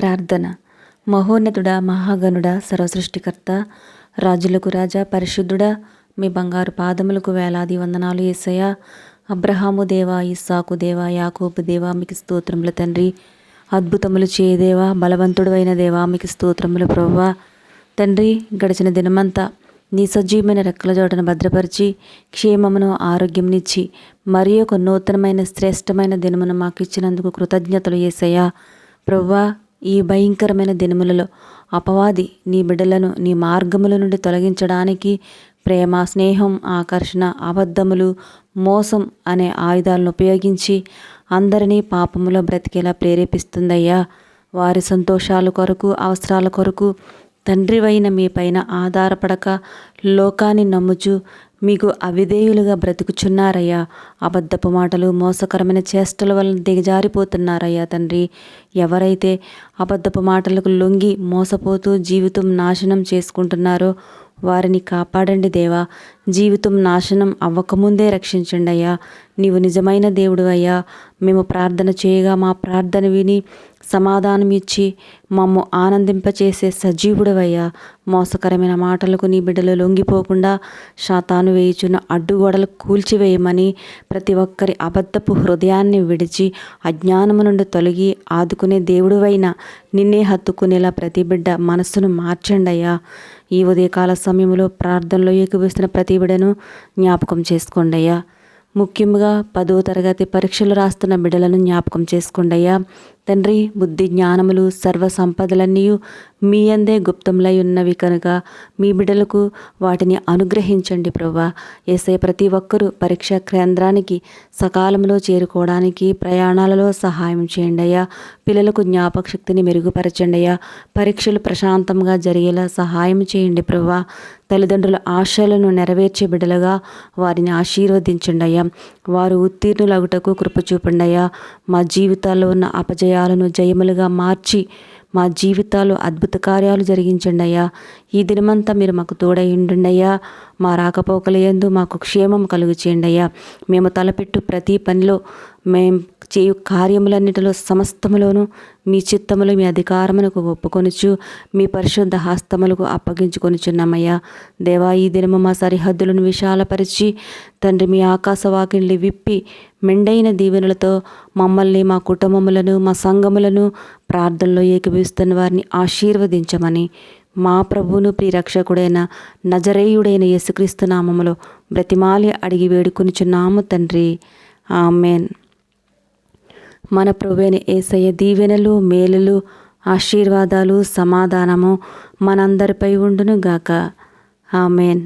ప్రార్థన. మహోన్నతుడా, మహాగణుడా, సర్వసృష్టికర్త, రాజులకు రాజా, పరిశుద్ధుడా, మీ బంగారు పాదములకు వేలాది వందనాలు యేసయ్యా. అబ్రహాము దేవా, ఇస్సాకు దేవా, యాకోబు దేవా, మీకు స్తోత్రములు తండ్రి. అద్భుతములు చేయదేవా, బలవంతుడు అయిన దేవా, మీకు స్తోత్రములు ప్రభువా. తండ్రి, గడిచిన దినమంతా నీ సజీవమైన రెక్కల జోటను భద్రపరిచి క్షేమమును ఆరోగ్యంనిచ్చి మరి ఒక నూతనమైన శ్రేష్టమైన దినమును మాకు ఇచ్చినందుకు కృతజ్ఞతలు యేసయ్యా. ప్రభువా, ఈ భయంకరమైన దినములలో అపవాది నీ బిడ్డలను నీ మార్గముల నుండి తొలగించడానికి ప్రేమ, స్నేహం, ఆకర్షణ, అబద్ధములు, మోసం అనే ఆయుధాలను ఉపయోగించి అందరినీ పాపములో బ్రతికేలా ప్రేరేపిస్తుందయ్యా. వారి సంతోషాల కొరకు, అవసరాల కొరకు తండ్రివైన మీ పైన ఆధారపడక లోకాన్ని నమ్ముచు మీకు అవిధేయులుగా బ్రతుకుచున్నారయ్యా. అబద్ధపు మాటలు, మోసకరమైన చేష్టల వలన దిగజారిపోతున్నారయ్యా తండ్రి. ఎవరైతే అబద్ధపు మాటలకు లొంగి మోసపోతూ జీవితం నాశనం చేసుకుంటున్నారో వారిని కాపాడండి దేవా. జీవితం నాశనం అవ్వకముందే రక్షించండి అయ్యా. నీవు నిజమైన దేవుడు అయ్యా. మేము ప్రార్థన చేయగా మా ప్రార్థన విని సమాధానం ఇచ్చి మమ్ము ఆనందింపచేసే సజీవుడవయ్యా. మోసకరమైన మాటలకు నీ బిడ్డలు లొంగిపోకుండా శాతాను వేయుచున్న అడ్డుగోడలు కూల్చివేయమని, ప్రతి ఒక్కరి అబద్ధపు హృదయాన్ని విడిచి అజ్ఞానము నుండి తొలగి ఆదుకునే దేవుడువైన నిన్నే హత్తుకునేలా ప్రతి బిడ్డ మనస్సును మార్చండి అయ్యా. ఈ ఉదయకాల సమయంలో ప్రార్థనలో ఏకీభవిస్తున్న ప్రతి బిడ్డను జ్ఞాపకం చేసుకోండి అయ్యా. ముఖ్యంగా 10వ తరగతి పరీక్షలు రాస్తున్న బిడ్డలను జ్ఞాపకం చేసుకోండి అయ్యా. తండ్రి, బుద్ధి జ్ఞానములు సర్వ సంపదలన్నీ మీ అందే గుప్తములై ఉన్నవి కనుక మీ బిడ్డలకు వాటిని అనుగ్రహించండి ప్రభువా. యేసయ్య, ప్రతి ఒక్కరూ పరీక్షా కేంద్రానికి సకాలంలో చేరుకోవడానికి ప్రయాణాలలో సహాయం చేయండి అయ్యా. పిల్లలకు జ్ఞాపక శక్తిని మెరుగుపరచండి అయ్యా. పరీక్షలు ప్రశాంతంగా జరిగేలా సహాయం చేయండి ప్రభువా. తల్లిదండ్రుల ఆశలను నెరవేర్చే బిడ్డలుగా వారిని ఆశీర్వదించండి అయ్యా. వారు ఉత్తీర్ణులగుటకు కృప చూపండి అయ్యా. మా జీవితాల్లో ఉన్న అపజయాలను జయములుగా మార్చి మా జీవితాలు అద్భుత కార్యాలు జరిగించండి అయ్యా. ఈ దినమంతా మీరు మాకు తోడై ఉండండి అయ్యా. మా రాకపోకల యందు మాకు క్షేమం కలుగు చేయండి అయ్యా. మేము తలపెట్టు ప్రతి పనిలో, మేము చేయు కార్యములన్నిటిలో సమస్తములోనూ మీ చిత్తములు, మీ అధికారములకు ఒప్పుకొనుచు మీ పరిశుద్ధ హస్తములకు అప్పగించుకొనుచున్నామయ్యా. దేవా, ఈ దినము మా సరిహద్దులను విశాలపరిచి తండ్రి మీ ఆకాశవాకిళ్ళు విప్పి మెండైన దీవెనలతో మమ్మల్ని, మా కుటుంబములను, మా సంఘములను ప్రార్థనలో ఏకీభవిస్తున్న వారిని ఆశీర్వదించమని మా ప్రభువును ప్రియరక్షకుడైన నజరేయుడైన యేసుక్రీస్తు నామములో బ్రతిమాలి అడిగి వేడుకొనుచున్నాము తండ్రి. ఆమెన్. మన ప్రభువైన యేసయ్య దీవెనలు, మేలులు, ఆశీర్వాదాలు, సమాధానము మనందరిపై ఉండును గాక. ఆమెన్.